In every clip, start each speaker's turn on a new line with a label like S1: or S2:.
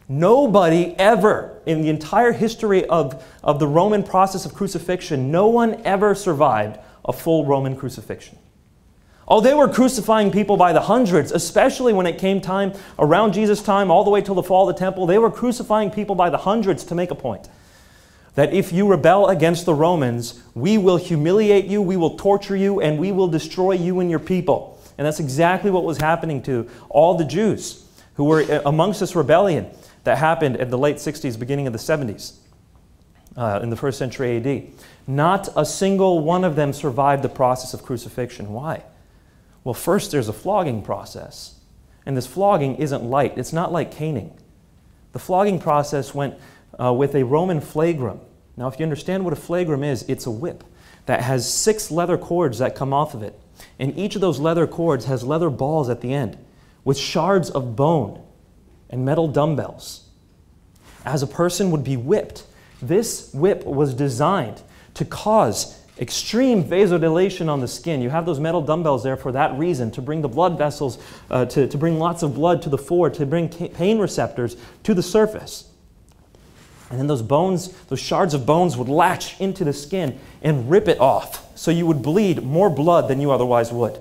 S1: Nobody ever, in the entire history of the Roman process of crucifixion, no one ever survived a full Roman crucifixion. Oh, they were crucifying people by the hundreds, especially when it came time, around Jesus' time, all the way till the fall of the temple. They were crucifying people by the hundreds to make a point. That if you rebel against the Romans, we will humiliate you, we will torture you, and we will destroy you and your people. And that's exactly what was happening to all the Jews who were amongst this rebellion that happened in the late 60s, beginning of the 70s, in the 1st century AD. Not a single one of them survived the process of crucifixion. Why? Well, first there's a flogging process. And this flogging isn't light. It's not like caning. The flogging process went with a Roman flagrum. Now, if you understand what a flagrum is, it's a whip that has 6 leather cords that come off of it. And each of those leather cords has leather balls at the end with shards of bone and metal dumbbells. As a person would be whipped, this whip was designed to cause extreme vasodilation on the skin. You have those metal dumbbells there for that reason, to bring the blood vessels, to bring lots of blood to the fore, to bring pain receptors to the surface. And then those bones, those shards of bones would latch into the skin and rip it off, so you would bleed more blood than you otherwise would.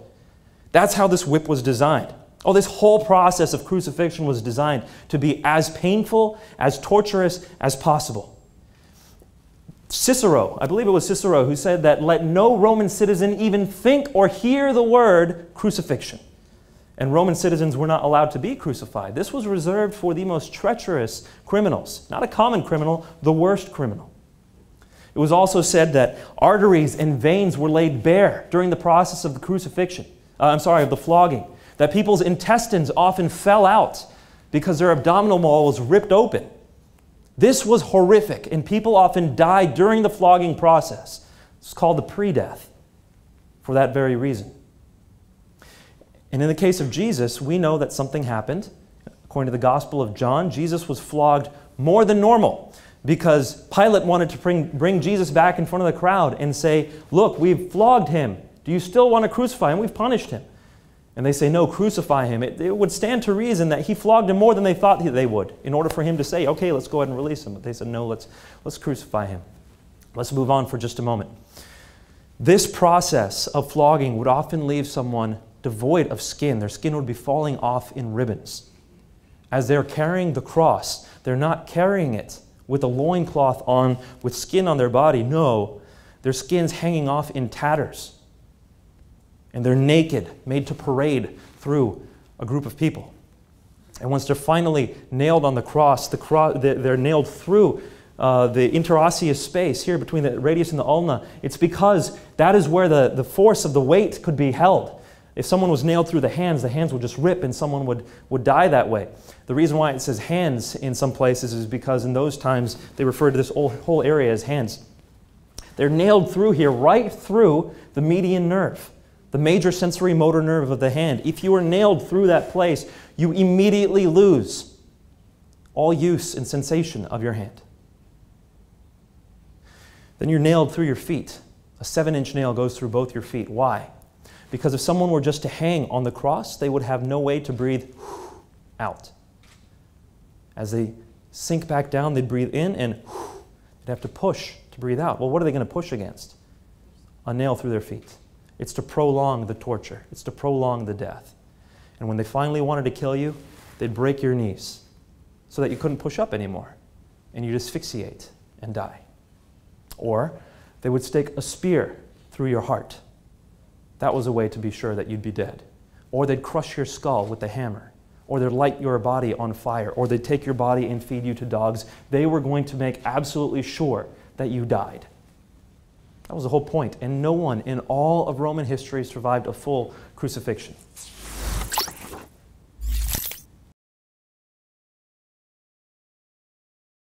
S1: That's how this whip was designed. Oh, this whole process of crucifixion was designed to be as painful, as torturous as possible. Cicero, I believe it was Cicero, who said that let no Roman citizen even think or hear the word crucifixion. And Roman citizens were not allowed to be crucified. This was reserved for the most treacherous criminals. Not a common criminal, the worst criminal. It was also said that arteries and veins were laid bare during the process of the crucifixion. Of the flogging. That people's intestines often fell out because their abdominal wall was ripped open. This was horrific, and people often died during the flogging process. It's called the pre-death for that very reason. And in the case of Jesus, we know that something happened. According to the Gospel of John, Jesus was flogged more than normal because Pilate wanted to bring Jesus back in front of the crowd and say, look, we've flogged him. Do you still want to crucify him? We've punished him. And they say, no, crucify him. It would stand to reason that he flogged him more than they thought they would in order for him to say, okay, let's go ahead and release him. But they said, no, let's crucify him. Let's move on for just a moment. This process of flogging would often leave someone devoid of skin. Their skin would be falling off in ribbons. As they're carrying the cross, they're not carrying it with a loincloth on, with skin on their body. No, their skin's hanging off in tatters. And they're naked, made to parade through a group of people. And once they're finally nailed on the cross, they're nailed through the interosseous space here between the radius and the ulna. It's because that is where the force of the weight could be held. If someone was nailed through the hands would just rip and someone would die that way. The reason why it says hands in some places is because in those times they referred to this whole area as hands. They're nailed through here, right through the median nerve, the major sensory motor nerve of the hand. If you are nailed through that place, you immediately lose all use and sensation of your hand. Then you're nailed through your feet. A 7-inch nail goes through both your feet. Why? Because if someone were just to hang on the cross, they would have no way to breathe out. As they sink back down, they'd breathe in and they'd have to push to breathe out. Well, what are they going to push against? A nail through their feet. It's to prolong the torture. It's to prolong the death. And when they finally wanted to kill you, they'd break your knees so that you couldn't push up anymore and you'd asphyxiate and die. Or they would stick a spear through your heart. That was a way to be sure that you'd be dead. Or they'd crush your skull with a hammer. Or they'd light your body on fire. Or they'd take your body and feed you to dogs. They were going to make absolutely sure that you died. That was the whole point. And no one in all of Roman history survived a full crucifixion.